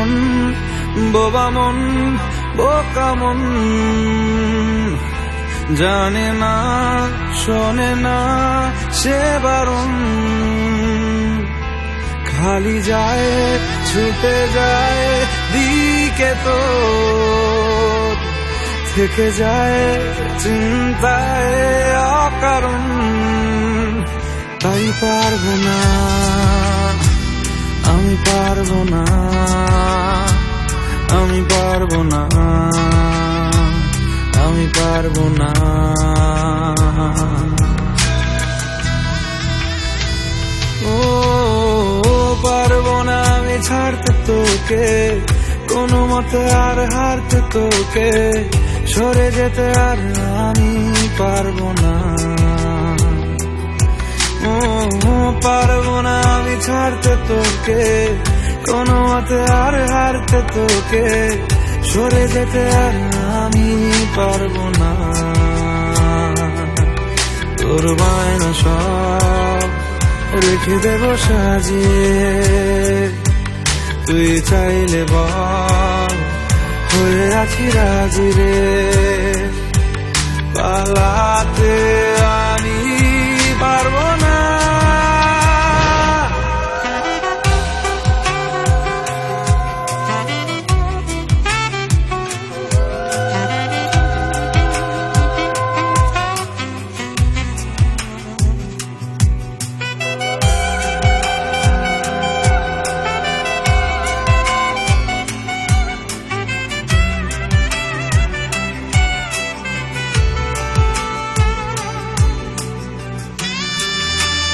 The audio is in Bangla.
মন, বোবা মন, বোকা মন, জানে না শোনে না সে বারণ, খালি যায় ছুটে যায় দিকে তো, থেকে যায় চিন্তায় অকারণ। তাই পারবো না, আমি পারবো না, আমি পারবো না, আমি পারবো না। ও পারবো না আমি ছাড়তে তোকে, কোনো মতে আর হারতে তোকে, সরে যেতে আর আমি পারবো না। ও পারবো না আমি ছাড়তে তোকে, কোনো মতে আর হারতে তোকে, সরে যেতে আর আমি পারবো না। তোর বায়না সব রেখে দেব সাজিয়ে, তুই চাইলে বল হয়ে আছি রাজি রে, পালাতে